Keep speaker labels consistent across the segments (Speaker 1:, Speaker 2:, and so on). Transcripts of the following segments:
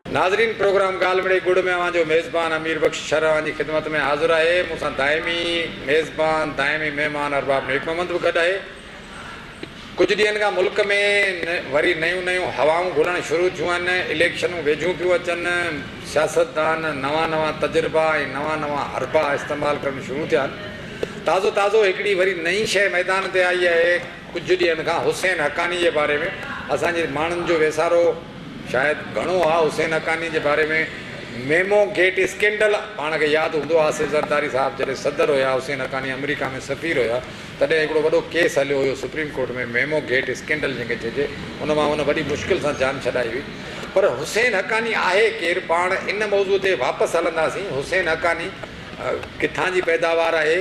Speaker 1: नाज़रीन प्रोग्राम गाल मिड़े गुड़ में जो मेज़बान अमीर बख्श शरवान की खिदमत में हाज़िर है। मूंसां दायमी मेज़बान दायमी मेहमान अरबाब नेक मोहम्मद भी गॾु आहे। कुछ ॾींहंनि खां मुल्क में वरी नयूं नयूं हवाऊं घुलणु शुरू थियूं आहिनि। इलेक्शनूं वेझूं पियूं अचनि। सियासतदान नवां नवां तजुर्बा ऐं नवां नवां हरबा इस्तेमालु करणु शुरू थिया आहिनि। ताज़ो ताज़ो हिकिड़ी वरी नई शइ मैदान ते आई आहे। कुझु ॾींहंनि खां हुसैन हक़ानी जे बारे में असांजे माण्हुनि जो वेसारो शायदि घणो आहे। हुसैन हक़ानी जे बारे में मेमो गेट स्कैंडल पाण खे यादि हूंदो। आसिफ ज़रदारी साहिबु जॾहिं सदर हुया, हुसैन हक़ानी अमेरिका में सफ़ीर हुया, तॾहिं हिकिड़ो वॾो केस हलियो हुयो सुप्रीम कोर्ट में, मेमो गेट स्कैंडल जंहिंखे चइजे। उन मां उन वॾी मुश्किल सां जान छॾाई हुई। पर हुसैन हक़ानी आहे केरु, पाण इन मौज़ूअ ते वापसि हलंदासीं। हुसैन हक़ानी किथां जी पैदावार आहे?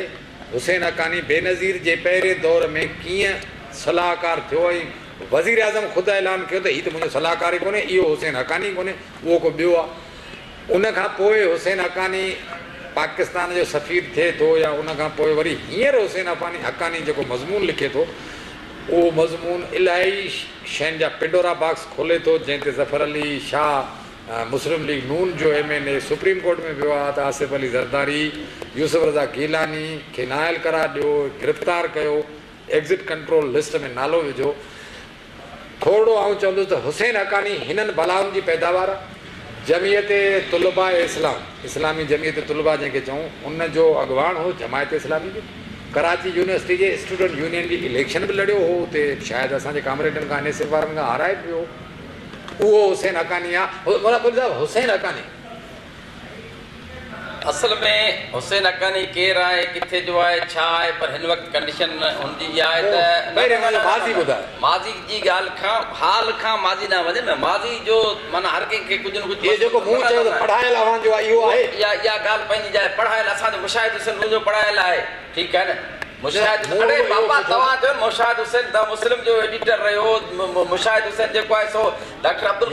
Speaker 1: हुसैन हक़ानी बेनज़ीर जे पहिरें दौर में कीअं सलाहकार थियो ऐं वज़ीर आज़म ख़ुदि ऐलान कयो त हीउ त मुंहिंजो सलाहकार ई कोन्हे, इहो हुसैन हक़ानी कोन्हे, उहो को ॿियो आहे। उनखां पोइ हुसैन हक़ानी पाकिस्तान जो सफ़ीर थिए थो, या उनखां पोइ वरी हींअर हुसैन हक़ानी जेको मज़मून लिखे थो, उहो मज़मून इलाही शयुनि जा पिंडोरा बॉक्स खोले थो, जंहिं ते ज़फ़र अली शाह मुस्लिम लीग नून जो MNA सुप्रीम कोर्ट में वियो आहे त आसिफ अली ज़रदारी यूसुफ रज़ा गीलानी खे नाइल करार ॾियो, गिरफ़्तार कयो, एग्ज़िट कंट्रोल लिस्ट में नालो विझो। थोरो आउं चवंदुसि त हुसैन हक़ानी हिननि बलाउनि जी पैदावार आहे। जमियत तुलबा इस्लाम, इस्लामी जमियत तुलबा जंहिंखे चऊं, उन जो अॻुवाण हो जमायत इस्लामी जो। कराची यूनिवर्सिटी जे स्टूडेंट यूनियन जी इलेक्शन बि लड़ियो हो, हुते शायदि असांजे कामरेडनि खां NSF वारनि खां हाराए पियो। उहो हुसैन हक़ानी आहे। हुसैन हक़ानी
Speaker 2: असल में हुसैन हक़ानी केरु आहे, किथे जो आहे, छा आहे, पर हिन वक़्तु कंडीशन हुनजी आहे त माज़ी जी ॻाल्हि खां हाल खां माज़ी न वञे न। माज़ी जो माना हर कंहिंखे कुझु न कुझु
Speaker 1: जेको मूं चयो त पढ़ायल अवां जो आहे, इहो आहे।
Speaker 2: इहा ॻाल्हि पंहिंजी जाइ पढ़ायल, असांजो मुशाहिद हुसैन मुंहिंजो पढ़ायल आहे, ठीकु आहे न। मुशाहिद, अरे बाबा तव्हां चयो मुशाहिद हुसैन द मुस्लिम जो एडिटर रहियो। मुशाहिद हुसैन जेको आहे सो डॉक्टर अब्दुल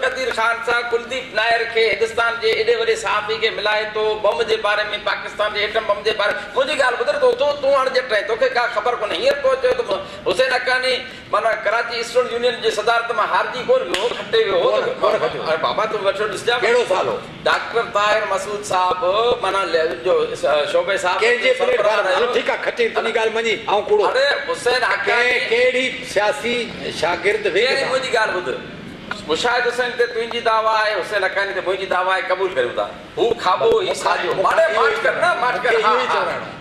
Speaker 2: कदीर ख़ान सां कुलदीप नायर खे हिंदुस्तान जे एॾे वॾे सहाफ़ी खे मिलाए थो, बम जे बारे में, पाकिस्तान जे एटम बम जे बारे में। मुंहिंजी ॻाल्हि ॿुधर तूं हाणे जट आहे, तोखे का ख़बर कोन्हे। हींअर को चयो त हुसैन हक़ानी माना कराची स्टूडेंट यूनियन जे सदारत मां हारजी कोन वियो, खटे वियो हो। अरे बाबा तूं वठो ॾिसजां कहिड़ो साल हो। डॉक्टर ताहिर मसूद साहिबु माना जो शोबे साहिबु
Speaker 1: ठीक है, खटी तुनी गाल मनी आऊं कूड़ो।
Speaker 2: अरे हुसैन हक़ानी
Speaker 1: केड़ी सियासी शागिर्द वे
Speaker 2: केड़ी मुजी गाल बुध। मुशाहिद हुसैन ते तुंजी दावा है, हुसैन हक़ानी ते मुजी दावा है, कबूल करियो था। हु खाबो ई साजो माने माठ कर ना, माठ कर,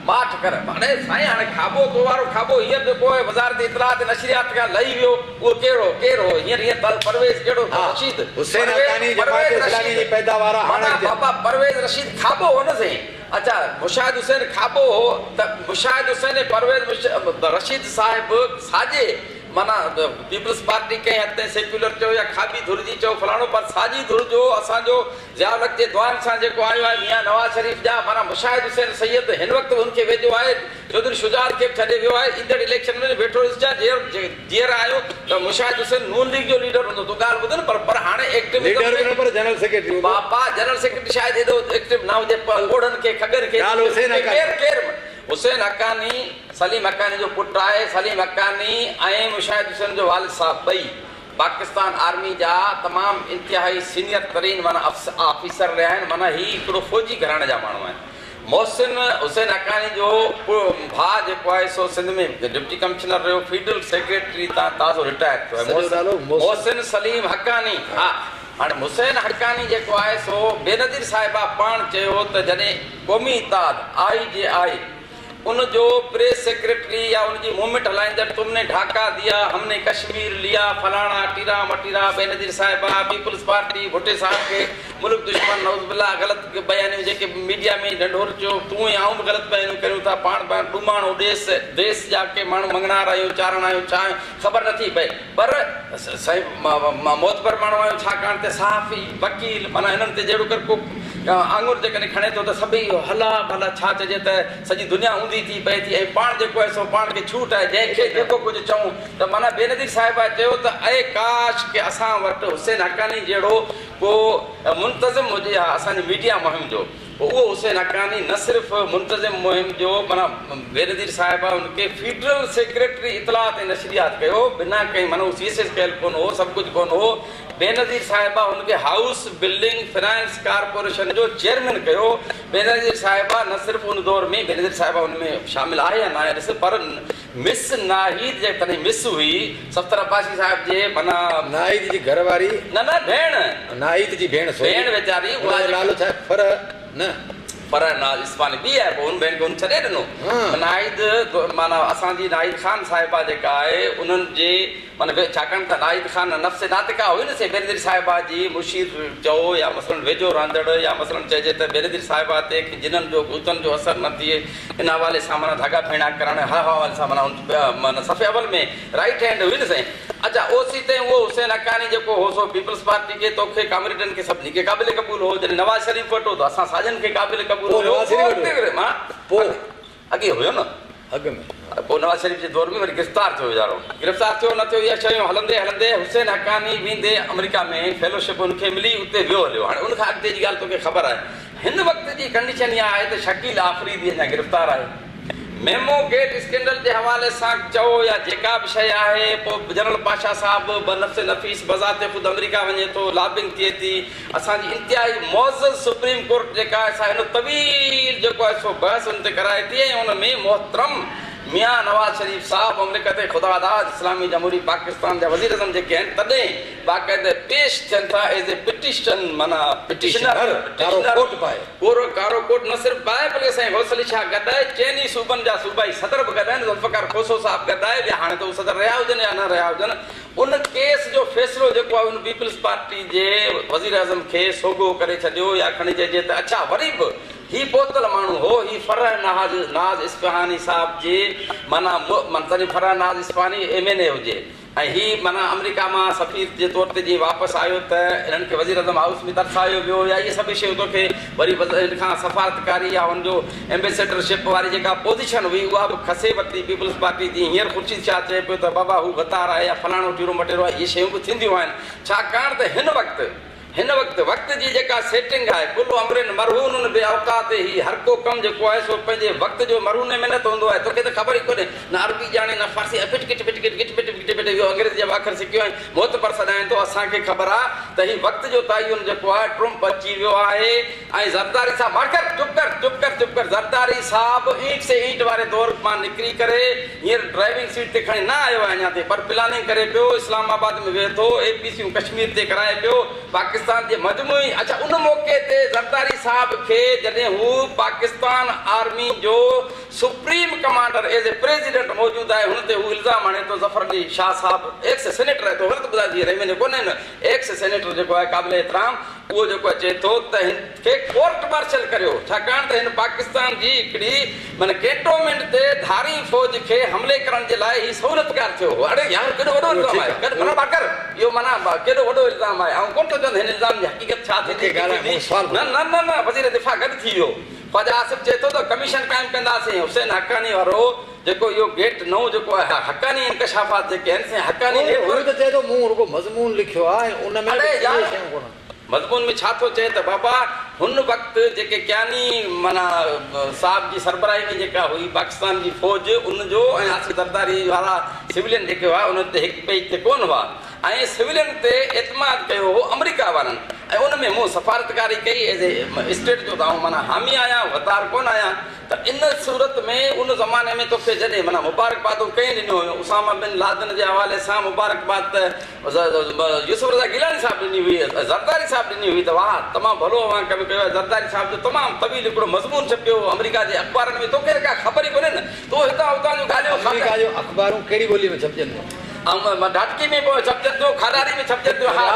Speaker 2: माठ कर। माने साईं हाने खाबो तो वारो खाबो हींअर जेको है वज़ारत इतलात नशरियात का लही वियो, वो केड़ो हींअर तल परवेज केड़ो रशीद
Speaker 1: हुसैन हक़ानी जमात इस्लामी जी पैदावार हाने
Speaker 2: बाबा परवेज रशीद खाबो हुन से। अच्छा मुशाहिद हुसैन खाबो त मुशाहिद हुसैन परवेज रशीद साहिब साजे माना पीपल्स पार्टी के हद सेक्युलर चो या खाबी धुर जी चो फलाणो, पर साजी धुर जो असांजो ज़ियाउल जे दुआन सां जेको आयो आहे मियां नवाज़ शरीफ जा माना मुशाहिद हुसैन सैयद हिन वक़्तु उनखे वेझो आहे। चौधरी शुजात खे छॾे वियो आहे। ईंदड़ इलेक्शन में वेठो ॾिसजां जीअर आयो त मुशाहिद हुसैन नून लीग जो लीडर हूंदो। तो ॻाल्हि ॿुध न, पर हाणे एक्टिविज़म
Speaker 1: पर जनरल सेक्रेटरी
Speaker 2: बापा जनरल सेक्रेटरी शायदि एॾो एक्टिव न हुजे, ओढ़नि खे खगनि खे केरु हुसैन हक़ानी सलीम हक़ानी जो पुटु आहे। सलीम हक़ानी ऐं मुशाहिद हुसैन जो वालिद साहब ॿई पाकिस्तान आर्मी जा तमामु इंतिहाई सीनियर तरीन माना ऑफिसर रहिया आहिनि। माना ही हिकिड़ो फ़ौजी घराणे जा माण्हू आहिनि। मोहसिन हुसैन हक़ानी जो भाउ जेको आहे सो सिंध में डिप्टी कमिश्नर रहियो, फील्ड सेक्रेटरी तां ताज़ो रिटायर थियो आहे मोहसिन सलीम हक़ानी। हा हाणे हुसैन हक़ानी जेको आहे सो बेनज़ीर साहिबा पाण चयो त जॾहिं क़ौमी इत्तेहाद IJI उन जो प्रेस सेक्रेटरी या उनकी मूवमेंट हलाइंदड़ तुमने ढाका दिया, हमने कश्मीर लिया, फलाना टीरा मटीरा, बेनज़ीर साहिबा, पीपल्स पार्टी भुट्टे साहब के मुल्क दुश्मन नौज़बिल्ला ग़लति बयानियूं जेके मीडिया में ढंढोर चयो, तूं ऐं आऊं बि ग़लति बयानियूं करियूं था। पाण डुमाणो देश जा के माण्हू मंगणार आहियूं, चारण आहियूं, छा ख़बर नथी पए। पर मोतबर माण्हू आहियूं, छाकाणि त सहाफ़ी वकील माना हिननि ते जहिड़ो कर को आंगुर जेकॾहिं खणे थो त सभई हला भला छा चइजे त सॼी दुनिया ऊंधी थी पए थी। ऐं पाण जेको आहे सो पाण खे छूट आहे, जंहिंखे जेको कुझु चऊं त माना बेनज़ीर साहिबा चयो त ऐं काश के असां वटि हुसैन हक़ानी जहिड़ो को मुंतज़िम हुजे हा असांजी मीडिया मुहिम जो। वो हुसैन हक्कानी न सिर्फ मुंतज़िम मुहिम जो माना बेनज़ीर साहिबा उनके फेडरल सेक्रेटरी इतलात ऐं नशरियात कयो बिना कहीं माना सीएसएस कयल कोन हो सभु कुझु कोन हो बेनज़ीर साहिबा उनके हाउस बिल्डिंग फाइनेंस कारपोरेशन जो चेयरमैन कयो बेनज़ीर साहिबा न सिर्फ उन दौर में बेनज़ीर साहिबा उनमें शामिल आहे या न आहे ॾिस पर मिस नाहिद जे तॾहिं मिस हुई सफ़दर अब्बासी साहिब जे माना
Speaker 1: नाहिद जी घरवारी
Speaker 2: न भेण
Speaker 1: नाहिद जी भेण
Speaker 2: वीचारी
Speaker 1: उहा नालो छा फर न
Speaker 2: पर नाज़ इस्मानी बि आहे पोइ उन भेण खे उन छॾे ॾिनो नाहिद माना असांजी नाहिद ख़ान साहिबा जेका आहे उन्हनि जे माना छाकाणि त नाहिद ख़ान नफ़्स नातिका हुई न से बेनज़ीर साहिबा जी मुशीर चओ या मसलन वेझो रांदड़ या मसलन चइजे त बेनज़ीर साहिबा ते जिन्हनि जो गुतनि जो असरु न थिए इन हवाले सां माना धागा फेणा करणु हर हवाले सां माना सफ़े अवल में राइट हैंड हुई न साईं अच्छा ओसी ते उहो हुसैन हक्कानी जेको हो सो पीपल्स पार्टी खे तोखे कामरेडनि खे सभिनी खे क़ाबिल क़बूल हो जॾहिं नवाज़ शरीफ़ वठो त असां साजन खे क़ाबिल क़बूल अॻे हुयो न
Speaker 1: अॻ में
Speaker 2: पोइ नवाज़ शरीफ़ जे दौर में वरी गिरफ़्तार थियो वीचारो गिरफ़्तार थियो न थियो इहा शयूं हलंदे हलंदे हुसैन हक्कानी वेंदे अमेरिका में फेलोशिप उनखे मिली उते वियो हलियो हाणे उनखां अॻिते जी ॻाल्हि तोखे ख़बर आहे हिन वक़्त जी कंडीशन इहा आहे त शकील आफ़रीदी अञा गिरफ़्तार आहे मेमो गेट स्कैंडल के हवाले से चो या जेका भी शय है जनरल पाशा साहब बनफ्स नफीस बजाते खुद अमेरिका वने तो लॉबिंग थिए थी असांजी इंतहाई मौज़ज़ सुप्रीम कोर्ट जेका है तवील जो सो बहस उन ते कराए थी उन में मोहतरम मियाँ नवाज शरीफ साहब ममलिकत खुदादाद इस्लामी जमहूरी पाकिस्तान जा वज़ीर आज़म जेके आहिनि तॾहिं बाक़ाइदे पेश थियनि था एज ए पिटिशन माना पिटिशनर कारो कोट न सिर्फ़ पाए बल्कि साईं गौस अली शाह गॾाए चइनी सूबनि जा सूबाई सदर बि गॾु आहिनि ज़ुल्फ़िकार खोसो साहब गॾाए विया हाणे त उहे सदर रहिया हुजनि या न रहिया हुजनि उन केस जो फ़ैसिलो जेको आहे उन पीपल्स पार्टी जे वज़ीर आज़म खे सोगो करे छॾियो या खणी चइजे त अच्छा वरी बि ही बोतल माण्हू हो ही फरह नाज़ इस्फ़हानी साहब जे माना फरह नाज़ इस्फ़हानी MNA हुजे ऐं ही माना अमेरिका मां सफ़ीर जे तौर ते जीअं वापसि आयो त इन्हनि खे वज़ीर आज़म हाउस में तरसायो वियो या इहे सभु शयूं तोखे वरी हिन खां सफ़ारतकारी या हुनजो एम्बेसडरशिप वारी जेका पोज़ीशन हुई उहा बि खसे वरिती पीपल्स पार्टी जी हींअर ख़ुर्शीद शाह चए पियो त बाबा हू गतार आहे या फलाणो टीरो मटेरो आहे इहे शयूं बि थींदियूं आहिनि छाकाणि त हिन वक़्त जी जेका सेटिंग आहे कुल अमरिन मरहून बे औकात ही हर को कम जेको आहे सो पंहिंजे वक़्त जो मरहूने में नथो हूंदो आहे तोखे त ख़बर ई कोन्हे न अरबी ॼाणे न फारसी इहो अंग्रेज़ी जा अखर सिखियो आहे मोतबर सॾाइनि थो असांखे ख़बर आहे त ही वक़्त जो तयन जेको आहे ट्रम्प अची वियो आहे ऐं ज़रदारी साहब मार्कर चुप कर ज़रदारी साहब ईंट से ईंट वारे दौर मां निकिरी करे हींअर ड्राइविंग सीट ते खणी न आयो आहे अञा ते पर प्लानिंग करे पियो इस्लामाबाद में वेहे थो APCयूं कश्मीर ते कराए पियो पाकिस्तान जे मजमूई अच्छा उन मौक़े ते ज़रदारी साहब खे जॾहिं हू पाकिस्तान आर्मी जो supreme commander as a president मौजूद आहे हुन ते हू इल्ज़ाम हणे थो ज़फर अली शाह साहब एक्स सेनेटर आहे तो ग़लति ॿुधाइजी रही कोन्हे न एक्स सेनेटर जेको आहे क़ाबिल एतिराम उहो जेको चए थो त हिन खे कोर्ट मार्शल करियो छाकाणि त हिन पाकिस्तान जी हिकिड़ी माना कैंटोनमेंट ते धारी फ़ौज खे हमले करण जे लाइ ही सहूलियतकार थियो अड़े यार केॾो वॾो इल्ज़ाम आहे इहो माना केॾो वॾो इल्ज़ाम आहे ऐं कोन थो चवंदो हिन इल्ज़ाम जी हक़ीक़त छा थिए न वज़ीर दिफ़ा गॾु थी वियो ख्वाजा आसिफ चए थो त कमीशन क़ाइमु कंदासीं हुसैन हक्कानी वारो जेको इहो गेट नओं जेको आहे हक्कानी इंकशाफ़ात जेके आहिनि हक्कानी
Speaker 1: चए थो मूं रुगो मज़मून लिखियो आहे उन में
Speaker 2: मज़मून में छा थो चए त बाबा हुन वक़्तु जेके क्यानी माना साहब जी सरबराही में जेका हुई पाकिस्तान जी फ़ौज उनजो ऐं आसिफ ज़रदारी वारा सिविलियन जेके हुआ उन ते हिकु पेज ते कोन हुआ ऐं सिविलियन ते एतमाद कयो हो अमेरिका वारनि ऐं उन में मूं सफ़ारतकारी कई एज ए स्टेट जो त आउं माना हामी आहियां वतार कोन आहियां त इन सूरत में उन ज़माने में तोखे जॾहिं माना मुबारकबादूं कंहिं ॾिनियूं हुयूं उसामा बिन लादन जे हवाले सां मुबारकबाद त यूसुफ रज़ा गिलानी साहब ॾिनी हुई ज़रदारी साहब ॾिनी हुई त वाह तमामु भलो कमु कयो आहे ज़रदारी साहब जो तमामु तवील हिकिड़ो मज़मून छपियो अमेरिका जे अख़बारनि में तोखे का ख़बर ई कोन्हे न तो हितां हुतां जूं ॻाल्हियूं
Speaker 1: अख़बारूं कहिड़ी ॿोली में छपजनि
Speaker 2: ऐं ढाटकी में छपजनि थियो खारारी में छपजनि थियो हा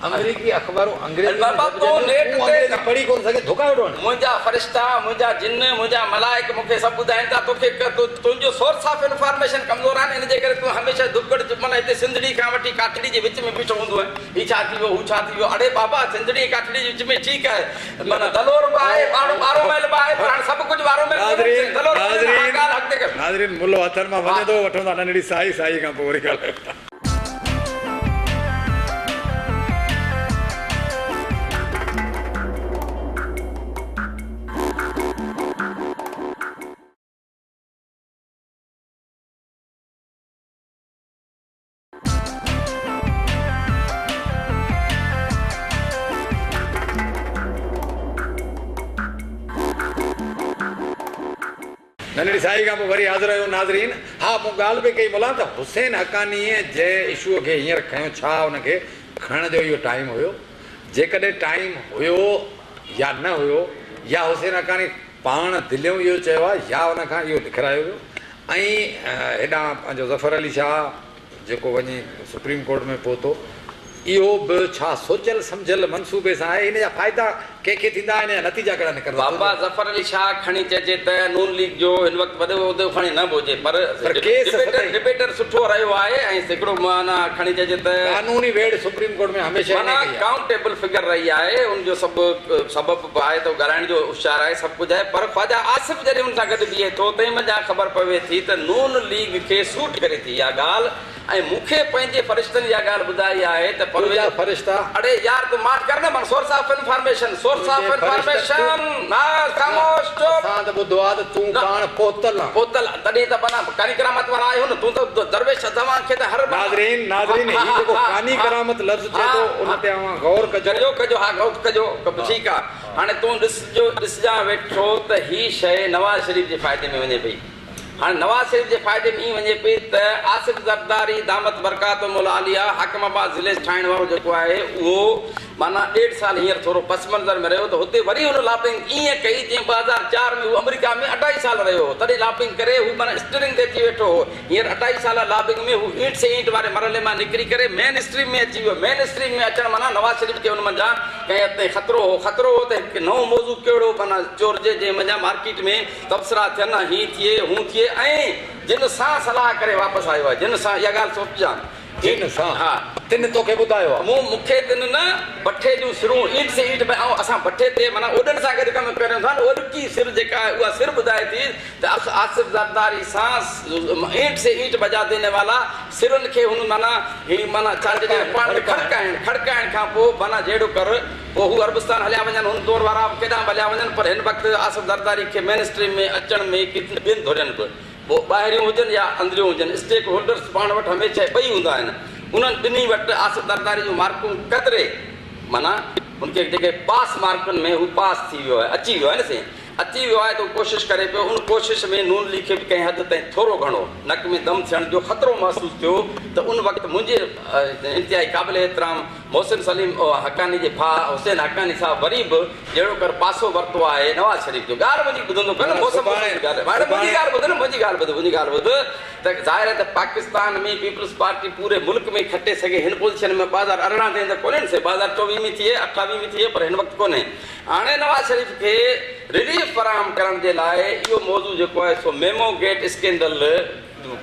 Speaker 1: अमेरिकी अख़बारूं अंग्रेज़ी
Speaker 2: बाबा तो नेट ते
Speaker 1: पढ़ी कोन सघे धोखा वठो
Speaker 2: मुंहिंजा फ़रिश्ता मुंहिंजा जिन मुंहिंजा मलाइक मूंखे सभु ॿुधाइनि था तोखे तुंहिंजो सोर्स ऑफ इंफॉर्मेशन कमज़ोर आहे इन जे करे तूं हमेशह दुबगड़ माना हिते सिंधड़ी खां वठी काठड़ी जे विच में बीठो हूंदो आहे हीउ छा थी वियो हू छा थी वियो अड़े बाबा सिंधड़ी काठड़ी जे विच में ठीकु आहे माना दलोर बि आहे ॿारो महल बि आहे पर हाणे सभु कुझु ॿारो महल
Speaker 1: नाज़रीन मुल्लो हथनि मां वञे थो वठूं था नंढड़ी साई खां पोइ वरी ॻाल्हायूं नंढड़ी साई खां पोइ वरी हाज़िर आहियो नाज़रीन। हा मूं ॻाल्हि बि कई बोला त हुसैन हक़ानीअ जंहिं इशूअ खे हींअर खयो छा हुनखे खणण जो इहो टाइम हुयो? जेकॾहिं टाइम हुयो या न हुयो, या हुसैन हक़ानी पाण दिलियों इहो चयो आहे या हुन खां इहो लिखारायो वियो? ऐं हेॾां पंहिंजो ज़फ़र अली शाह जेको वञी सुप्रीम कोर्ट में पहुतो, इहो बि छा सोचियल सम्झियल मनसूबे सां आहे? इन जा फ़ाइदा कंहिंखे थींदा आहिनि या नतीजा कहिड़ा निकिरंदा?
Speaker 2: बाबा ज़फ़र अली शाह खणी चइजे त नून लीग जो हिन वक़्तु वॾो उहिदो खणी न हुजे, पर डिबेटर सुठो रहियो आहे ऐं हिकिड़ो माना खणी चइजे त
Speaker 1: कानूनी वेड़ सुप्रीम कोर्ट में हमेशह
Speaker 2: काउंटेबल फिगर रही आहे, उनजो सभु सबबु आहे त ॻाल्हाइण जो होशियारु आहे, सभु कुझु आहे। पर ख्वाजा आसिफ़ जॾहिं हुन सां गॾु बीहे थो तंहिं महिल ख़बर पवे थी त नून लीग खे सूट करे थी इहा ॻाल्हि। ऐं मूंखे पंहिंजे फ़रिश्तनि इहा ॻाल्हि ॿुधाई आहे त
Speaker 1: फ़रिश्ता
Speaker 2: अड़े यार तूं माफ़ कर न, सोर्स ऑफ इंफॉर्मेशन
Speaker 1: ॿुधो आहे त तूं पाण पोतल
Speaker 2: तॾहिं त माना कानी करामत वारा आहियो न, तूं त दरवेश तव्हांखे त हर
Speaker 1: नाज़रीन जेको कानी करामत लफ़्ज़ चए थो उन ते गौर कजो
Speaker 2: कजो हा गौर कजो ठीकु आहे। हाणे तूं ॾिसजां वेठो त ही शइ नवाज़ शरीफ़ जे फ़ाइदे में वञे पई। हाणे नवाज़ शरीफ़ जे फ़ाइदे में ईअं वञे पई त आसिफ़ ज़रदारी दामत बरकातुल आलिया हाकिमाबाद ज़िले ठाहिण वारो जेको आहे उहो माना 1.5 साल हींअर थोरो पस मंज़र में रहियो, त हुते वरी हुन लॉबिंग ईअं कई जीअं 2004 में हू अमेरिका में 28 साल रहियो हो, तॾहिं लॉबिंग करे हू माना स्टीयरिंग ते अची वेठो हो। हींअर 28 साल लॉबिंग में हू ईंट से ईंट वारे मरहले मां निकिरी करे मेन स्ट्रीम में अची वियो। मेन स्ट्रीम में अचणु माना नवाज़ शरीफ़ खे हुन मंझां कंहिं हद ते ख़तरो हो त हिकु नओं मौज़ू कहिड़ो माना चोरिजे जंहिं मंझां मार्केट में तबसरा थियनि, हीअं थिए हूं थिए, ऐं जिन सां सलाह करे वापसि आयो आहे, जिन सां इहा ॻाल्हि सोचिजां
Speaker 1: जिन सां हा तिन तोखे ॿुधायो आहे।
Speaker 2: मूंखे तिन न भठे जूं सिरूं ईंट से ईंट में ऐं असां भठे ते माना ओॾनि सां गॾु कमु करियूं था न, ओॾकी सिर जेका आहे उहा सिर ॿुधाए थी त आसिफ़ ज़रदारी सां ईंट से ईंट बजा देने वाला सिरुनि खे हुन माना ही माना छा चइजे पाण खड़काइण खां पोइ माना जहिड़ो कर पोइ हू अरबस्तान हलिया वञनि, हुन दौर वारा केॾांहुं हलिया वञनि, पर हिन वक़्तु आसिफ़ ज़रदारी खे मेन स्ट्रीम में अचण में ॿियनि धुरियुनि बि पोइ ॿाहिरियूं हुजनि या अंदरियूं हुजनि, स्टेक होल्डर्स पाण वटि हमेशह ॿई हूंदा आहिनि। उन्हनि ॿिन्ही वटि आसिफ़ ज़रदारी जूं मार्कूं कतिरे माना उनखे जेके पास मार्कुनि में हू पास थी वियो आहे, अची वियो आहे न साईं, अची वियो आहे त हू कोशिशि करे पियो। उन कोशिशि में नून लीग खे बि कंहिं हद ताईं थोरो घणो नक में दम थियण जो ख़तरो महसूसु थियो, त उन वक़्तु मुंहिंजे इंतिहाई क़ाबिल एतिराम मोहसिन सलीम हक़ानी जे भाउ हुसैन हक़ानी साहब वरी बि जहिड़ो कर पासो वरितो आहे नवाज़ शरीफ़ जो। ॻाल्हि मुंहिंजी ॿुधंदो मुंहिंजी ॻाल्हि ॿुध त ज़ाहिर आहे त पाकिस्तान में पीपल्स पार्टी पूरे मुल्क में खटे सघे हिन पोज़ीशन में 2018 ताईं त कोन्हे, 2024 में थिए 28 में थिए, पर हिन वक़्तु कोन्हे। हाणे नवाज़ शरीफ़ खे रिलीफ फराहम करण जे लाइ इहो मौज़ू जेको आहे सो मेमो गेट स्कैंडल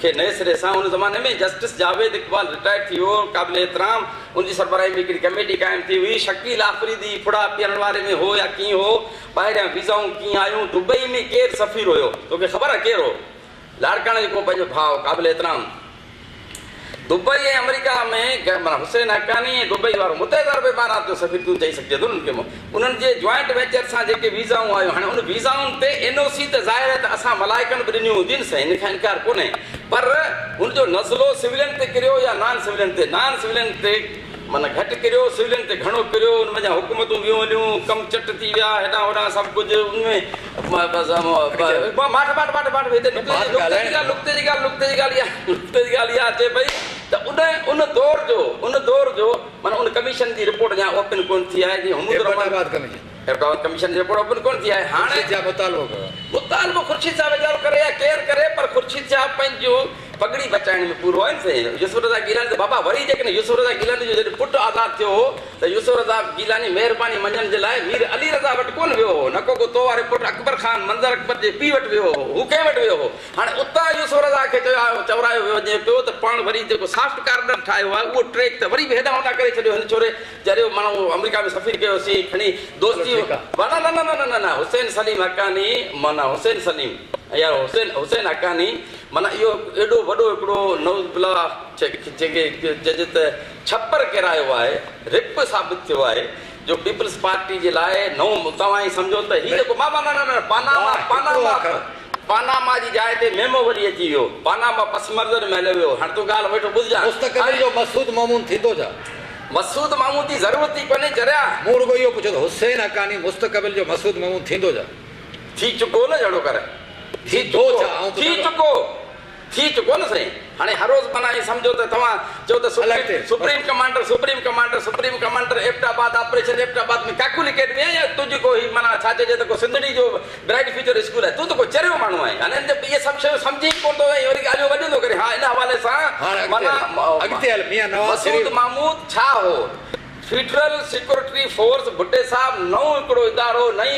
Speaker 2: खे नए सिरे सां उन ज़माने में जस्टिस जावेद इक़बाल रिटायर थी वियो, क़ाबिल एतिराम उनजी सरबराही में हिकिड़ी कमेटी क़ाइमु थी हुई। शकील आफ़रीदी फुड़ा पीअण वारे में हो या कीअं हो, ॿाहिरियां वीज़ाऊं कीअं आयूं, दुबई में केरु सफ़ीर हुयो तोखे ख़बर आहे केरु हो? लाड़काणे जेको पंहिंजो भाउ क़ाबिल एतिराम दुबई ऐं अमेरिका में माना हुसैन हक़ानी ऐं दुबई वारो मुतहिदा अरब इमारात जो सफ़ीर तूं चई सघिजे थो उनखे। उन्हनि जे जॉइंट वेंचर सां जेके वीज़ाऊं आयूं, हाणे उन वीज़ाउनि ते NOC त ज़ाहिर आहे त असां मलाइकनि बि ॾिनियूं हूंदियूं साईं, हिन खां इनकार कोन्हे, पर हुनजो नज़लो सिविलियन ते किरियो या नॉन सिविलियन ते माना घटि किरियो, सिविलियन ते घणो किरियो, उन में हुकूमतूं वियूं हलियूं, कमु चट थी विया, हेॾां होॾां सभु कुझु उनमें नुक़्ते जी ॻाल्हि इहा अचे पई त उन दौर जो माना उन कमीशन जी रिपोर्ट अञा ओपन कोन थी आहे, जीअं कमीशन जी रिपोर्ट ओपन कोन थी आहे। हाणे मुतालबो ख़ुर्शीद साहब वीचारो करे या केरु करे, पर ख़ुर्शीद साहब पंहिंजो पगड़ी बचाइण में पूरो आहे न साईं। यूसुफ रज़ा गिलानी बाबा वरी जेकॾहिं यूसुफ रज़ा गिलानी जो जॾहिं पुटु आज़ादु थियो हो त यूसुफ रज़ा गिलानी महिरबानी मञण जे लाइ मीर अली रज़ा वटि कोन वियो हो, न को तो वारे पुटु अकबर ख़ान मंज़र अकबर जे पीउ वटि वियो हो, हू कंहिं वटि वियो हो। हाणे उतां यूसुफ रज़ा खे चवरायो वियो वञे पियो त पाण वरी जेको सॉफ्ट कार्नर ठाहियो आहे उहो ट्रेक त वरी बि हेॾां होॾां करे छॾियो हिन छोरे जॾहिं माण्हू अमेरिका में सफ़ीर कयोसीं खणी दोस्ती न हुसैन सलीम हक़ानी माना हुसैन सलीम यार हुसैन हक़ानी माना इहो एॾो वॾो हिकिड़ो नौज़बिल्ला जेके चइजे त छपर किरायो आहे, रिप साबित थियो आहे जो पीपल्स पार्टी जे लाइ नओं तव्हां ई सम्झो त हीअ जेको पानामा जी जाइ ते मेमो वरी अची वियो, पानामा पस मंज़र में हलियो वियो। हाणे तूं ॻाल्हि वेठो ॿुधजां, मुस्तक़बिल जो मसूद मामून थींदो छा? मसूद मामून जी ज़रूरत ई कोन्हे चरिया, मूं रुॻो इहो पुछो त हुसैन हक़ानी मुस्तक़बिल जो मसूद मामून थींदो छा? थी चुको न जहिड़ो करे थी चुको न साईं हाणे हर रोज़ माना सम्झो त तव्हां चओ त supreme commander Abbottabad operation Abbottabad में काकुलिकेट में या तुंहिंजी को माना छा चइजे त को सिंधड़ी जो ब्राइट फ्यूचर स्कूल आहे तूं त को चरियो माण्हू आहे हाणे इहे सभु शयूं सम्झी कोन थो वई वरी ॻाल्हियूं वॾियूं थो करे हा इन हवाले सां माना मसूद महमूद छा हो फेडरल सिक्योरिटी फोर्स भुट्टे साहब नओं हिकिड़ो इदारो नई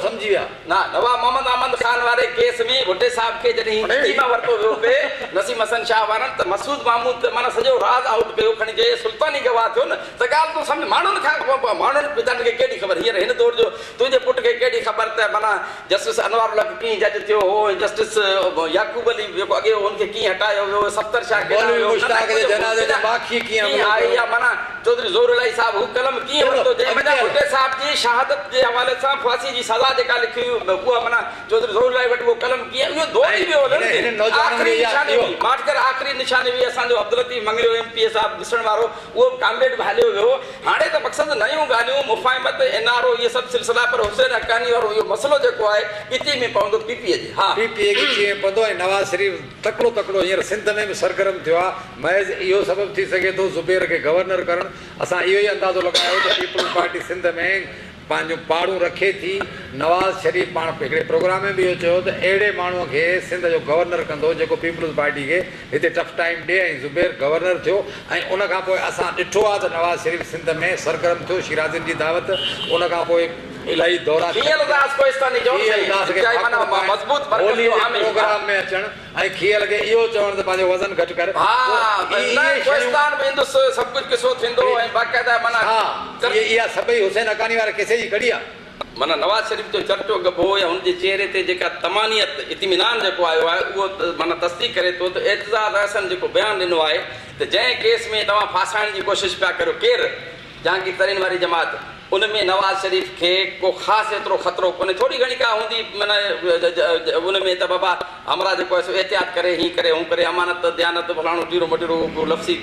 Speaker 1: समझी विया
Speaker 2: ना नवाब मोहम्मद अहमद खान वारे केस में भुट्टे साहब खे जॾहिं टीमा वरितो वियो पे नसीम हसन शाह वारनि त मसूद महमूद माना सॼो राज आउट कयो खणी जे सुल्तानी गवाह थियो न त ॻाल्हि तूं सम्झ माण्हुनि खां माण्हुनि पितानि खे केॾी ख़बर हींअर हिन दौर जो तुंहिंजे पुट खे केॾी ख़बर त माना जस्टिस अनवारुल्लाह कीअं जज थियो हो जस्टिस याकूब अली जेको अॻे हुनखे कीअं हटायो वियो सफ्तर शाह
Speaker 1: बाकी
Speaker 2: माना चौधरी ज़ोरुल्लाह साहब हू कलम कीअं वरितो जंहिं भुट्टे साहब जी शहादत जे हवाले सां फांसी जी सज़ा जेका लिखी उहा माना चौधरी ज़ोरुल्लाह वटि उहो कलम कीअं इहो दौर ई वियो आख़िरी निशानी हुई असांजो अब्दुल लतीफ़ मंगलियो MP साहब ॾिसण वारो उहो कामरेड बि हलियो वियो हाणे त मक़सदु नयूं ॻाल्हियूं मुफ़ाहिमत NRO इहे सभु सिलसिला पर हुसैन हक़ानी वारो इहो मसइलो जेको आहे किथे में पवंदो PPA जे हा
Speaker 1: PPA कीअं पवंदो ऐं नवाज़ शरीफ़ तकिड़ो हींअर सिंध में बि सरगर्म थियो आहे महज़ इहो सबबु थी सघे थो ज़ुबैर खे गवर्नर करणु असां इहो ई अंदाज़ो लॻायो त पीपल्स पार्टी सिंध में पंहिंजूं पाड़ूं रखे थी नवाज़ शरीफ़ पाण हिकिड़े प्रोग्राम में बि इहो चयो त अहिड़े माण्हूअ खे सिंध जो गवर्नर कंदो जेको पीपल्स पार्टी खे हिते टफ टाइम ॾिए ऐं ज़ुबैर गवर्नर थियो ऐं उन खां पोइ असां ॾिठो आहे त नवाज़ शरीफ़ सिंध में सरगर्म थियो शिराज़िन जी दावत उन खां पोइ इलाही दौरा प्रोग्राम में अचणु ऐं खीअल खे इहो चवणु त पंहिंजो वज़न घटि कर इहा सभई हुसैन हक़ानी वारे किसे जी कड़ी आहे
Speaker 2: माना नवाज़ शरीफ़ जो चर्चो गबो या हुनजे चेहरे ते जेका तमानियत इत्मीनान जेको आयो आहे उहो माना तस्दीक करे थो त एतिज़ाज़ अहसन जेको बयानु ॾिनो आहे त जंहिं केस में तव्हां फासाइण जी कोशिशि पिया करियो केरु जहांगीर तरीन वारी जमात उनमें नवाज़ शरीफ़ खे को ख़ासि एतिरो ख़तरो कोन्हे थोरी घणी का हूंदी माना उनमें त बाबा हमरा जेको आहे सो एहतियात करे हीअं करे हू करे अमानत दयानत फलाणो टीरो मटीरो लफ़्ज़ी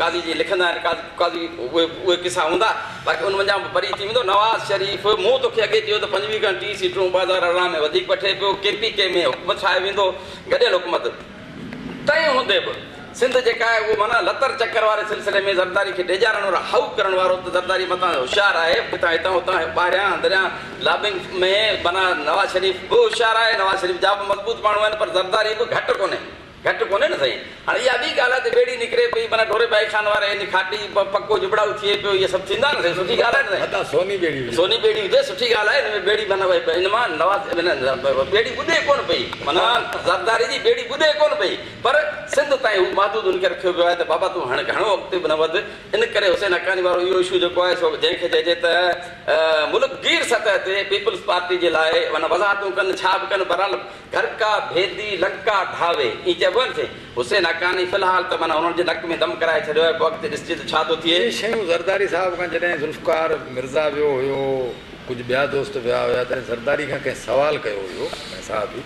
Speaker 2: काज़ी जी लिखंदा आहिनि काज़ी उहे किसा हूंदा बाक़ी उन वञा परी थी वेंदो नवाज़ शरीफ़ मूं तोखे अॻे चयो त 25 खां 30 सीटूं 2018 में वधीक वठे पियो KPK में हुकूमत ठाहे वेंदो गॾियल हुकूमत तंहिं हूंदे बि सिंध जेका आहे उहो माना लतर चकर वारे सिलसिले में ज़रदारी खे ॾेजारण वारो हाउ करण वारो त ज़रदारी मथां होशियारु आहे हितां हुतां ॿाहिरियां अंदरियां लॉबिंग में माना नवाज़ शरीफ़ बि होशियारु आहे नवाज़ शरीफ़ जा बि मज़बूत माण्हू आहिनि पर ज़रदारी बि घटि कोन्हे न साईं हाणे इहा ॿी ॻाल्हि आहे त ॿेड़ी निकिरे पई माना ढोरे भाई खान वारे इन खाटी पको जुबड़ाऊ थिए पियो इहे सभु थींदा न साईं सुठी ॻाल्हि आहे न सोनी ॿेड़ी हुजे सुठी ॻाल्हि आहे हिन में ॿेड़ी माना हिन मां नवाज़ ॿेड़ी ॿुधे कोन पई माना ज़रदारी जी ॿेड़ी ॿुधे कोन पई पर सिंध ताईं हू महदूद हुनखे रखियो वियो आहे त बाबा तूं हाणे घणो अॻिते बि न वधि इन करे हुसैन हक़ानी वारो इहो इशू जेको आहे सो जंहिंखे चइजे त मुल्कगीर सतह ते पीपल्स पार्टी जे लाइ माना वज़ाहतूं कनि छा बि कनि बहरहाल घर का भेदी लंका ढावे ईअं चइबो आहे न साईं हुसैन हक़ानी फ़िलहाल त माना हुननि जे नक में दम कराए छॾियो आहे पोइ अॻिते ॾिसजे त छा थो थिए
Speaker 1: शयूं ज़रदारी साहिब खां जॾहिं ज़ुल्फ़कार मिर्ज़ा वियो हुयो कुझु ॿिया दोस्त विया हुया तॾहिं ज़रदारी खां कंहिं सवाल कयो हुयो साहिब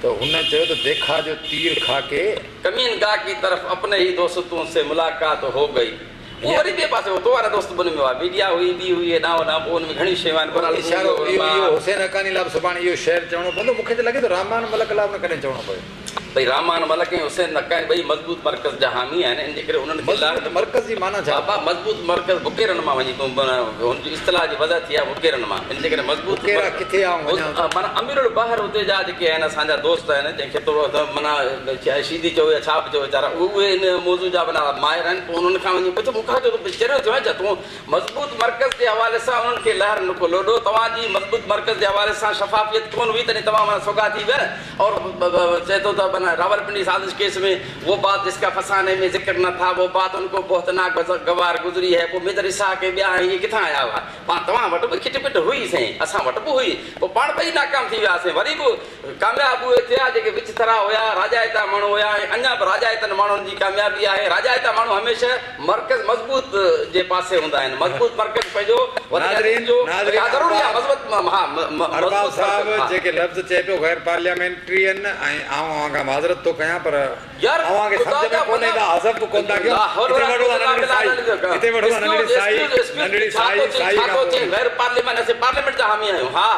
Speaker 1: तो हुन चयो त देखा जो तीर खा के
Speaker 2: कमीन गा की तरफ अपने ही दोस्तों से मुलाकात हो गई वो वरी ॿिए पासे तो वारा दोस्त बन में मीडिया हुई ॿी हुई ॾांहुं ॾांहुं पोइ हुन में घणी शयूं आहिनि
Speaker 1: इशारो इहो हुसैन हक़ानी लाइ सुभाणे इहो शहर चवणो पवंदो मूंखे त लॻे थो रहमान मलक लाइ न कॾहिं चवणो पए
Speaker 2: भई रहमान मलक ऐं हुसैन हक़ानी ॿई मज़बूत मर्कज़ जा हामी आहिनि इन जे करे उन्हनि खे
Speaker 1: मर्कज़ जी माना छा
Speaker 2: बाबा मज़बूत मर्कज़ बुकेरनि मां वञी तूं हुनजी इस्तिलाह जी वजह थी आहे बुकेरनि मां इन जे करे मज़बूत
Speaker 1: किथे
Speaker 2: माना अमीरुल बहर हुते जा जेके आहिनि असांजा दोस्त आहिनि जंहिंखे थोरो माना शीदी चओ या छा बि चओ वीचारा उहे इन मौज़ू जा माना माहिर आहिनि पोइ उन्हनि खां वञी पुछो मूंखां चरियो थियो आहे छा तूं मज़बूत मर्कज़ जे हवाले सां उन्हनि खे लहर न को लोॾो तव्हांजी मज़बूत मर्कज़ जे हवाले सां शफ़ाफ़ियत कोन हुई तॾहिं तव्हां माना सोगा थी विया और चए थो त माना रावलपिंडी साजिश केस में वो बात जिसका फसाने में जिक्र न था वो बात उनको बहुतनाक गवार गुज़री है पोइ मेजर इसा के ॿिया इहे किथां आया हुआ पाण तव्हां वटि बि खिट पिट हुई साईं असां वटि बि हुई पोइ पाण ॿई नाकाम थी वियासीं वरी बि कामयाबु उहे थिया जेके विच थरा हुया राजायता माण्हू हुया ऐं अञा बि राजायतनि माण्हुनि जी कामयाबी आहे राजायता माण्हू हमेशह मर्कज़ मज़बूत जे पासे हूंदा आहिनि मज़बूत मर्कज़ पंहिंजो
Speaker 1: जेके लफ़्ज़ चए पियो गैर पार्लियामेंट्री आहिनि ऐं आउं खां माज़रत थो कयां पर
Speaker 2: यार
Speaker 1: अवांखे सम्झ में कोन्हे त हज़ब कोन था कयो हिते वठो नंढड़ी साई गैर
Speaker 2: पार्लियामेंट जा हामी आहियूं हा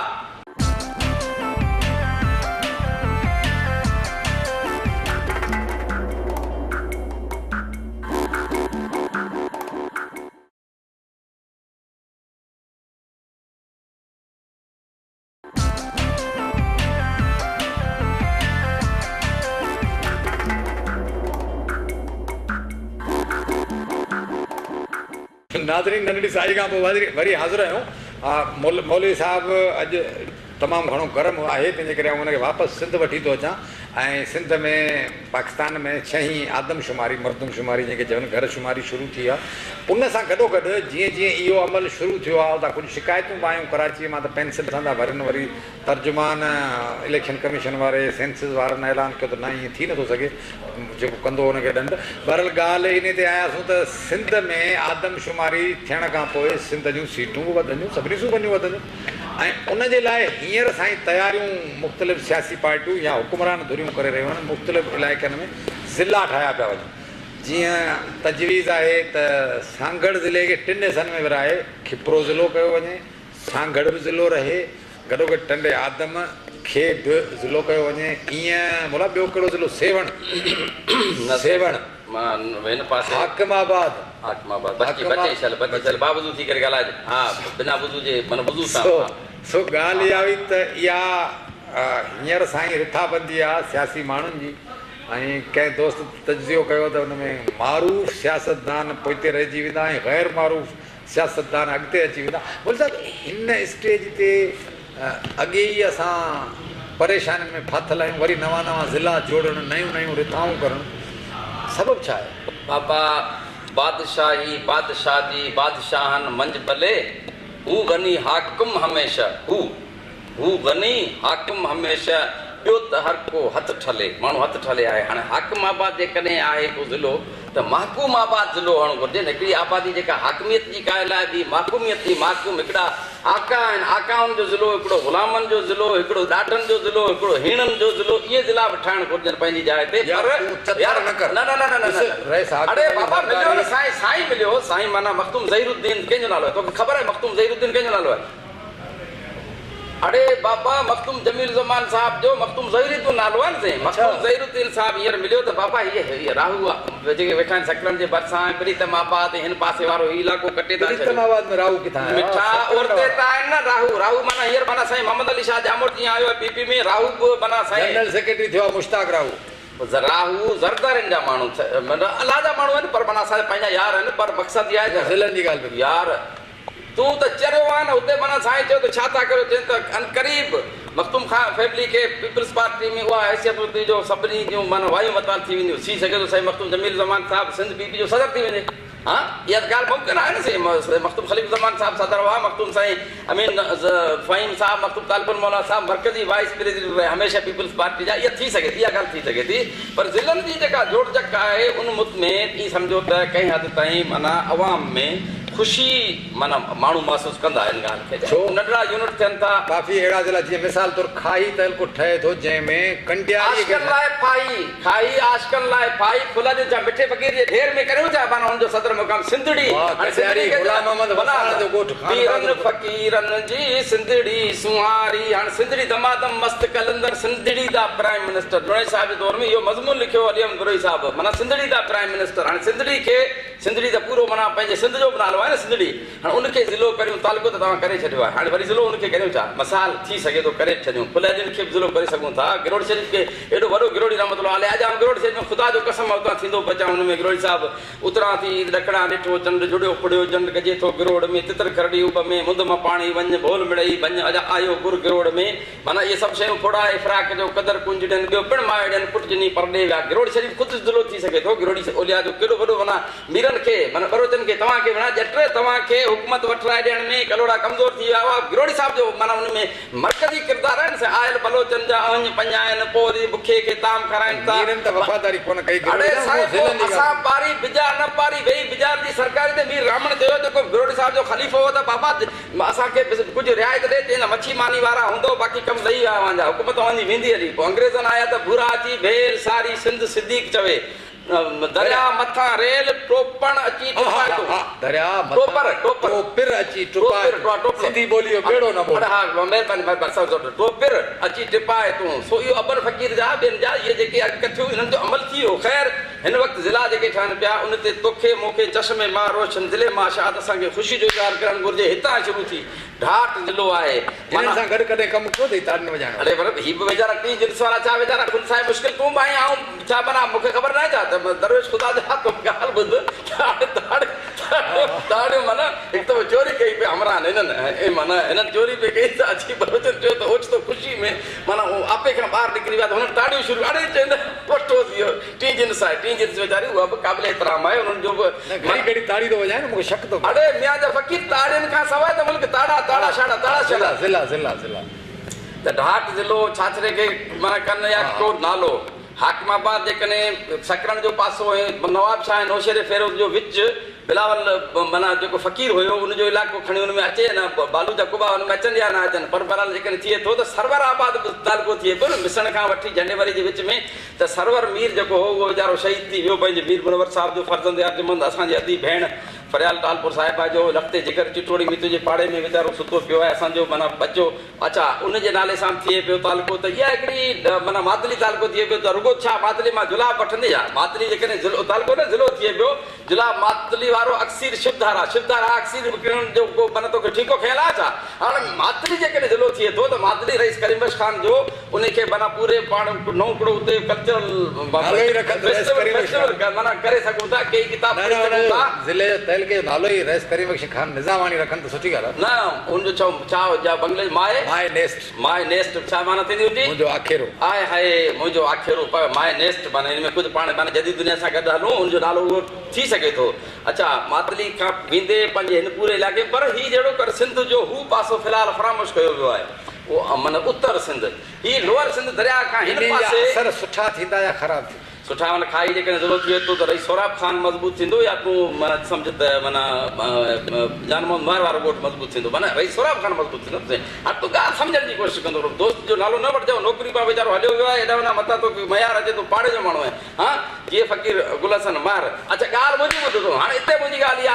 Speaker 1: नाज़रीन नंढड़ी साई खां पोइ वरी हाज़िर आहियूं। मौलवी साहिबु अॼु तमामु घणो गरम आहे, तंहिंजे करे हुनखे वापसि सिंध वठी थो अचां। ऐं सिंध में पाकिस्तान में 6हीं आदमशुमारी मर्दमशुमारी जंहिंखे चवनि घर शुमारी शुरू थी आहे। उन सां गॾोगॾु जीअं जीअं इहो अमल शुरू थियो आहे उतां कुझु शिकायतूं बि आयूं कराची मां, त पेंसिल सां था भरनि। वरी तर्जुमान इलेक्शन कमीशन वारे सेंसिस वारनि ऐलान कयो त न ईअं थी नथो सघे, जेको कंदो हुनखे ॾंड। बहरहाल ॻाल्हि इन ते आयासीं त सिंध में आदमशुमारी थियण खां पोइ सिंध जूं सीटूं बि वधंदियूं, सभिनी सूबनियूं वधंदियूं। ऐं उनजे लाइ हींअर साईं तयारियूं मुख़्तलिफ़ सियासी पार्टियूं या हुकुमरान धुरियूं करे रहियूं आहिनि। मुख़्तलिफ़ इलाइक़नि में ज़िला ठाहिया पिया वञनि। जीअं तजवीज़ आहे त सांगड़ ज़िले खे 3 हिसनि में विराए खिपरो ज़िलो कयो वञे, सांगड़ बि ज़िलो रहे, गॾोगॾु टंडे आदम खे बि ज़िलो कयो वञे। ईअं मोला ॿियो कहिड़ो ज़िलो? सेवण
Speaker 2: हिन पासे
Speaker 1: हाकिमाबाद
Speaker 2: बावजू थी करे ॻाल्हाइजे। हा, बिना वुज़ू जे माना वुज़ू सां।
Speaker 1: सो ॻाल्हि इहा हुई त इहा हींअर साईं रिथाबंदी आहे सियासी माण्हुनि जी। ऐं कंहिं दोस्त तजियो कयो त हुन में मारूफ़ सियासतदान पोइते रहिजी वेंदा ऐं ग़ैर मारूफ़ सियासतदान अॻिते अची वेंदा। बोल साहिबु हिन स्टेज ते अॻे ई असां परेशानियुनि में फाथल आहियूं, वरी नवां नवां ज़िला जोड़णु, नयूं रिथाऊं करणु, सबबु छा आहे?
Speaker 2: बाबा बादशाही बादशाही बादशाहनि मंझि भले हू गनी हाकिम हमेशह, हू गनी हाकिम हमेशह। ॿियो त हर को हथु ठले, माण्हू हथु ठले आहे। हाणे हाकिमाबाद जेकॾहिं आहे को ज़िलो त महकूमाबाद ज़िलो हुअणु घुरिजे। हिकिड़ी आबादी जेका हाकिमियत जी क़ाइल आहे, ॿी महकूमियत जी। महकूम हिकिड़ा आका आहिनि, आकाउनि जो ज़िलो, हिकिड़ो ग़ुलामनि जो ज़िलो, हिकिड़ो ॾाढनि जो ज़िलो, हिकिड़ो हीणनि जो ज़िलो। इहे ज़िला बि ठाहिणु घुरिजनि पंहिंजी जाइ ते। अड़े बाबा मिलियो न साईं मिलियो। साईं माना मख़्तूम ज़हीरुद्दीन कंहिंजो नालो आहे? तोखे ख़बर आहे मख़्तूम ज़हीरुद्दीन कंहिंजो नालो आहे? अड़े बाबा मख़्तूम जमील ज़मान साहब जो मख़्तूम ज़हीरुद्दीन नालो आहे न साईं। मख़्तूम ज़हीरुद्दीन साहब हींअर मिलियो त बाबा हीअ राहू आहे जेके वेठा आहिनि सकरनि जे भरिसां। प्रीतमाबाद हिन पासे वारो इलाइक़ो कटे था छॾियो।
Speaker 1: राहू किथां
Speaker 2: मिठा औरते त आहिनि न। राहू माना हींअर माना साईं मोहम्मद अली शाह जामोर जीअं आयो आहे पीपी में, राहू बि माना साईं
Speaker 1: जनरल सेक्रेटरी थियो आहे मुश्ताक राहू।
Speaker 2: राहू ज़रदारनि जा माण्हू अलाह जा माण्हू आहिनि, पर माना असांजा पंहिंजा यार आहिनि। पर मक़सदु इहा आहे त ज़िलनि जी ॻाल्हि यार तूं त चरियो आहे न हुते। माना साईं चयो त छा था करियो? चवनि त अनक़रीब मख़्तूम खां फैमिली खे पीपल्स पार्टी में उहा हैसियत हुते जो सभिनी जूं माना वायूं वताल थी वेंदियूं। थी सघे थो साईं मख़्तूम जमील ज़मान साहिबु सिंध पीपी जो सदर थी वञे। हा, इहा ॻाल्हि मुमकिन आहे न साईं। मख़्तूम ख़लीफ़ ज़मान साहिबु सदर हुआ, मख़्तूम साईं अमीन फ़हीम साहिबु, मख़्तूम तालिबुल मौला साहिबु मरकज़ी वाइस प्रेसिडेंट रहे हमेशह पीपल्स पार्टी जा। इहा थी सघे थी, इहा ॻाल्हि थी सघे थी। पर ज़िलनि जी जेका जोड़जक आहे उन मुत में ईअं सम्झो त कंहिं हद ताईं माना अवाम में ख़ुशी माना माण्हू महसूसु कंदा आहिनि ॻाल्हि खे। छो नंढड़ा यूनिट थियनि था काफ़ी अहिड़ा ज़िला जीअं मिसाल तौरु खाई तइल्को ठहे थो, जंहिंमें कंडियारी लाइ खाई आशिकनि लाइ फाई फुला जो मिठे फ़क़ीर जे ढेर में करियूं था। माना हुनजो सदर मुक़ाम सिंधड़ी फ़क़ीरनि जी सिंधड़ी सुहारी। हाणे सिंधड़ी दमादम मस्त कलंदर सिंधड़ी दा प्राइम मिनिस्टर जुड़े साहिब जे दौर में इहो मज़मून लिखियो अली गुरई साहिबु। माना सिंधड़ी दा प्राइम मिनिस्टर। हाणे सिंधड़ी खे सिंधड़ी त पूरो माना पंहिंजे सिंध जो बि नालो आहे न सिंधड़ी। हाणे उनखे ज़िलो करियूं, तालुको त तव्हां करे छॾियो आहे। हाणे वरी ज़िलो उनखे करियूं छा? मसाल थी सघे थो करे छॾियूं। फुलैदिन खे बि ज़िलो करे सघूं था। गिरोड़ शरीफ़ खे एॾो वॾो गिरोड़ी रहमतुल्लाह अलैह आहे। गिरोड़ शरीफ़ में ख़ुदा जो कसम उतां थींदो बचा। हुन में गिरोड़ी साहिबु उतरां थी ॾखणा ॾिठो चंड जुड़ियो पुड़ियो जंड गजे थो गिरोड़ में। तितर खरड़ी उब में मुंद मां पाणी वञ भोल मिड़ई वञ अॼु आयो गुर गिरोड़ में। माना इहे सभु शयूं फोड़ा इफ़राक जो कदर कुंज ॾियनि ॿियो पिणु माए ॾियनि पुट जिनी परॾे विया। गिरोड़ शरीफ़ ख़ुदि ज़िलो थी सघे थो। गिरोड़ी ओलिया जो केॾो वॾो माना मीरनि खे माना बरोचनि खे तव्हांखे माना ॼट तव्हांखे हुकूमत वठराए ॾियण में कलोड़ा कमज़ोर थी विया हुआ। गिरोड़ी साहिब जो माना हुन में मर्कज़ी किरदारु आहे न। आयल बलोचनि जा अंज पंज आहिनि, पोइ वरी बुखे खे ताम खाराइनि था।
Speaker 1: वफ़ादारी कोन कई।
Speaker 2: असां पारी बिजा न पारी वेही बिजार जी सरकारी ते मीर रामण चयो जेको गिरोड़ी साहिब जो ख़लीफ़ो हो त बाबा असांखे कुझु रिआयत ॾे। चई मच्छी मानी वारा हूंदो बाक़ी कमु लही विया मुंहिंजा हुकूमत वञी वेंदी हली। पोइ अंग्रेज़नि आया त भूरा अची भेल सारी सिंध सिद्दीक़ चवे दरिया मथां रेल टोपण अची टोपिर अची टिपाए तूं। सो इहो अबर फ़क़ीर जा ॿियनि जा इहे जेके अॻकथियूं हिननि जो अमल थी वियो। ख़ैर हिन वक़्तु ज़िला जेके ठहनि पिया उन ते तोखे मूंखे चश्मे मां रोशन दिले मां शायदि असांखे ख़ुशी जो इज़हार करणु घुरिजे। हितां शुरू थी ढाट ज़िलो आहे।
Speaker 1: हिन सां गॾु कॾहिं कमु कयो अथई ताड़ियुनि वॼाइण?
Speaker 2: अड़े पर हीअ बि वीचारा टी जिन्स वारा छा वीचारा खुद साईं मुश्किल तूं बि आई ऐं छा माना मूंखे ख़बर न आहे छा त दरवेश ख़ुदा जा ॻाल्हि ॿुध ताड़ियूं माना हिकु त चोरी कई पे हमरान इन्हनि माना हिननि चोरी पे कई त अची बलोचन चयो त ओचितो ख़ुशी में माना उहो आपे खां ॿाहिरि निकिरी विया त हुननि ताड़ियूं शुरू अड़े चवंदा पटो थी वियो टी जिन्स आहे टी जिन्स वीचारी उहा बि क़ाबिल एतिराम आहे हुननि जो बि
Speaker 1: घड़ी ताड़ी थो वॼाए न मूंखे शक थो
Speaker 2: अड़े मियां जा फ़क़ीर ताड़ियुनि खां सवाइ त मुल्क ताड़ा ताड़ा छाड़ा ताड़ा छाड़ा
Speaker 1: ज़िला ज़िला ज़िला
Speaker 2: त ढाट ज़िलो छाछरे खे माना कनि या को नालो हाकिमाबाद जेकॾहिं सकरण जो पासो ऐं नवाब शाह ऐं नौशेरे फेरोज़ जो विच बिलावल माना जेको फ़क़ीर हुयो उनजो इलाइक़ो खणी हुन में अचे न बालू जा कुबा हुन में अचनि या न अचनि पर बहरहाल जेकॾहिं थिए थो त सरवर आबाद बि तालुको थिए पियो न मिसण खां वठी झंडेवारी जे विच में त सरवर मीर जेको हो उहो वीचारो शहीद थी वियो पंहिंजे मीर मुनवर साहिब जो फर्ज़ंद अर्जुमंद असांजी अदी भेण फरियाल तालपुर साहिबा जो लखते जिगर चिटोड़ी मित जे पाड़े में वीचारो सुतो पियो आहे असांजो माना बचो अच्छा उनजे नाले सां थिए पियो तालुको त इहा हिकिड़ी माना मातली तालुको थिए पियो त रुगो छा मातली मां जुलाब वठंदी आहे मातली जेकॾहिं ज़िलो तालुको न ज़िलो थिए पियो जुलाब मातली वारो अक्सीर शिवधारा अक्सीर विकिणण जो को माना तोखे ठीको ख़्यालु आहे छा हाणे मातली जेकॾहिं ज़िलो थिए थो त मातली रईस करीमबख्श ख़ान जो उनखे माना पूरे पाण नौकड़ो उते कल्चरल माना करे सघूं था कई किताब
Speaker 1: ज़िले जो तहलके जो नालो ई रईस करीमबख्श ख़ान निज़ामानी रखनि त सुठी ॻाल्हि आहे
Speaker 2: न उनजो छा जा बंगले माए नेस्ट छा माना थींदी हुजे
Speaker 1: मुंहिंजो आखेरो
Speaker 2: आहे हाय मुंहिंजो आखेरो माए नेस्ट माना हिन में कुझु पाण माना जदीद दुनिया सां गॾु हलूं उनजो नालो उहो थी सघे थो अच्छा मातली खां वेंदे पंहिंजे हिन पूरे इलाइक़े पर हीउ जहिड़ो कर सिंध जो हू पासो फ़िलहालु फ़रामोश कयो वियो आहे उहो माना उत्तर सिंध हीउ लोअर सिंध दरिया खां हिन पासे
Speaker 1: सुठा थींदा या ख़राबु थींदा
Speaker 2: सुठा माना खाई जेकॾहिं ज़रूरत थिए थो त रही सोराब ख़ान मज़बूत थींदो या तूं माना सम्झ त माना जान मोहम्मद महर वारो ॻोठु मज़बूत थींदो माना रही सोराब ख़ान मज़बूत थींदो हाणे तूं ॻाल्हि सम्झण जी कोशिशि कंदो दोस्त जो नालो न वठिजांइ नौकिरी पिया वीचारो हलियो वियो आहे हेॾा वॾा मथां तोखे मयार अचे थो पाड़े जो माण्हू आहे हा कीअं फ़क़ीर गुल हसन महर अच्छा ॻाल्हि मुंहिंजी ॿुध तूं हाणे हिते मुंहिंजी ॻाल्हि इहा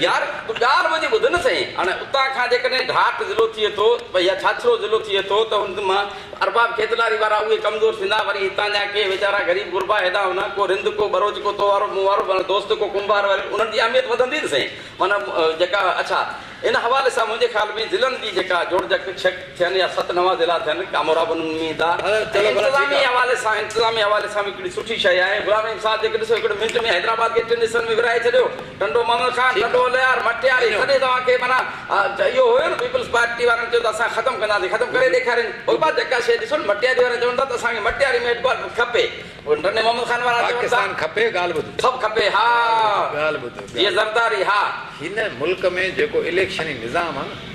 Speaker 2: यार तूं ॻाल्हि मुंहिंजी ॿुध न साईं हाणे उतां खां जेकॾहिं ढाट ज़िलो थिए थो भई या छाछरो ज़िलो थिए थो त हुन मां अरबाब खेतलारी वारा उहे कमज़ोर थींदा वरी हितां जा के वीचारा ग़रीब गुरबा हेॾा हुना को रिंद को बरोच को तो वारो मूं वारो दोस्त को कुंभार वारे उन्हनि जी अहमियत वधंदी न साईं माना जेका अच्छा इन हवाले सां मुंहिंजे ख़्याल में ज़िलनि जी जेका जोड़जक थियनि या 7-9 ज़िला थियनि कामोराब में था इंतिज़ामी हवाले सां हिकिड़ी सुठी शइ आहे गुलाम नबी साहिब जेके ॾिसो हिकिड़े मिंट में हैदराबाद खे 3 हिसनि में विराए छॾियो टंडो मोहम्मद ख़ान टंडो लियार मटियारी कॾहिं तव्हांखे माना इहो हुयो न पीपल्स पार्टी वारनि चयो त असां ख़तमु कंदासीं ख़तमु करे ॾेखारिनि उहा जेका शइ ॾिसो न मटियारी वारा चवनि था त असांखे मटियारी में खपे टंडे मोहम्मद ख़ान वारा
Speaker 1: पाकिस्तान खपे ॻाल्हि ॿुध
Speaker 2: सभु खपे हा
Speaker 1: ॻाल्हि ॿुध
Speaker 2: जीअं ज़रदारी हा
Speaker 1: हिन मुल्क में जेको इलेक्शनी निज़ाम आहे न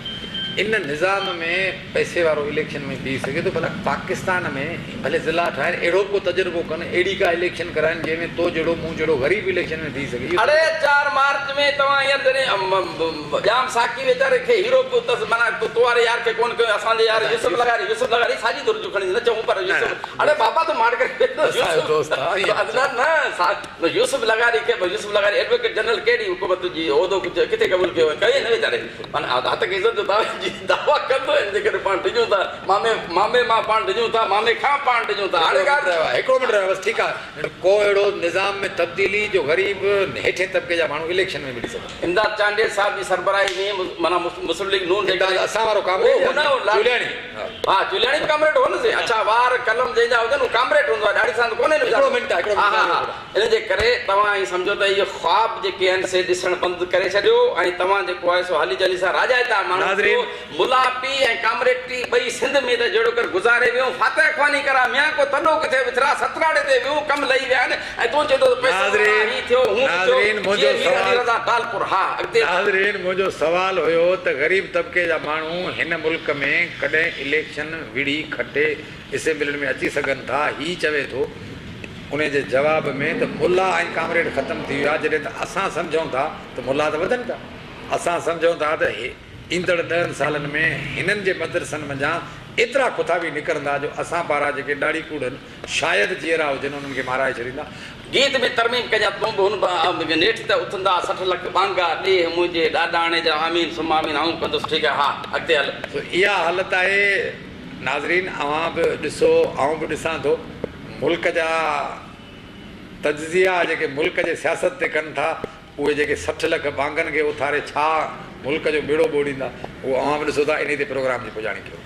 Speaker 1: इन निज़ाम में पैसे वारो इलेक्शन में बीह सघे थो भला पाकिस्तान में भले ज़िला ठाहिनि अहिड़ो को तजुर्बो कनि अहिड़ी का इलेक्शन कराइनि जंहिंमें तो जहिड़ो मूं जहिड़ो ग़रीब इलेक्शन में बीह सघे
Speaker 2: अड़े 4 मार्च में तव्हां हींअर जॾहिं जाम साकी वीचारे खे हीरो अथसि माना तो वारे यार खे कोन कयो असांजे यार यूसुफ लगारी साॼी दुर्जू खणी न चऊं पर यूसुफ अड़े बाबा तो मार करे न यूसुफ लगारी खे यूसुफ लगारी एडवोकेट जनरल कहिड़ी हुकूमत जी उहिदो किथे क़बूल कयो कई न वीचारे माना हथ खे इज़त जो दावा कंदो जेकॾहिं पाण ॾिजूं था मामे मां पाण ॾिजूं था मामे खां पाण ॾिजूं था हाणे
Speaker 1: हिकिड़ो मिंट रहियो बसि ठीकु आहे को अहिड़ो निज़ाम में तब्दीली जो ग़रीब हेठे तबिके जा माण्हू इलेक्शन में मिली सघे
Speaker 2: इमदाद चांडियल साहिब जी सरबराही में माना मुस्लिम लीग नून
Speaker 1: असां वारो कामरेड
Speaker 2: हा चुलियाणी कामरेड हो न अच्छा वार कलम जंहिंजा हुजनि उहो कामरेड हूंदो आहे ॾाढी सां कोन्हे
Speaker 1: हिकिड़ो मिंट
Speaker 2: इन जे करे तव्हां ई सम्झो त इहो ख़्वाब जेके आहिनि से ॾिसणु बंदि करे छॾियो ऐं तव्हां जेको आहे सो हली चली सां राजाइता माण्हू मुला पी ऐं कामरेड टी ॿई सिंध में त जहिड़ो कर गुज़ारे वियो फातह ख़्वानी करा मियां को तनो किथे विथरा सतराड़े ते वियो कम लही विया आहिनि ऐं तूं चए थो
Speaker 1: मुंहिंजो सुवाल हुयो त ग़रीब तबिके जा माण्हू हिन मुल्क में कॾहिं इलेक्शन विड़ी खटे असेंबली में अची सघनि था ही चवे थो उन जे जवाब में त मुला ऐं कामरेड ख़तमु थी वियो आहे जॾहिं त असां सम्झूं था त मुला त वधनि था असां सम्झूं था त ईंदड़ 10 सालनि में हिननि जे मदरसनि मंझां एतिरा कुथावी निकिरंदा जो असां पारां जेके ॾाढी कूड़नि शायदि जीअरा हुजनि उन्हनि खे माराए छॾींदा
Speaker 2: गीत में तरमीम कजां तूं बि हुन नेठ ते उथंदा 60 लख बांगा ॾे मुंहिंजे ॾाॾाणे जा आमीन सुमामीन आऊं कंदुसि ठीकु आहे हा अॻिते हल
Speaker 1: इहा हालत आहे नाज़रीन अवां बि ॾिसो आऊं बि ॾिसां थो मुल्क जा तजिया जेके मुल्क जे सियासत ते कनि था उहे जेके 60 लख बांगनि खे उथारे छा मुल्क जो बेड़ो ॿोड़ींदा उहो अवां बि ॾिसो था इन ते प्रोग्राम जी पुॼाणी कयो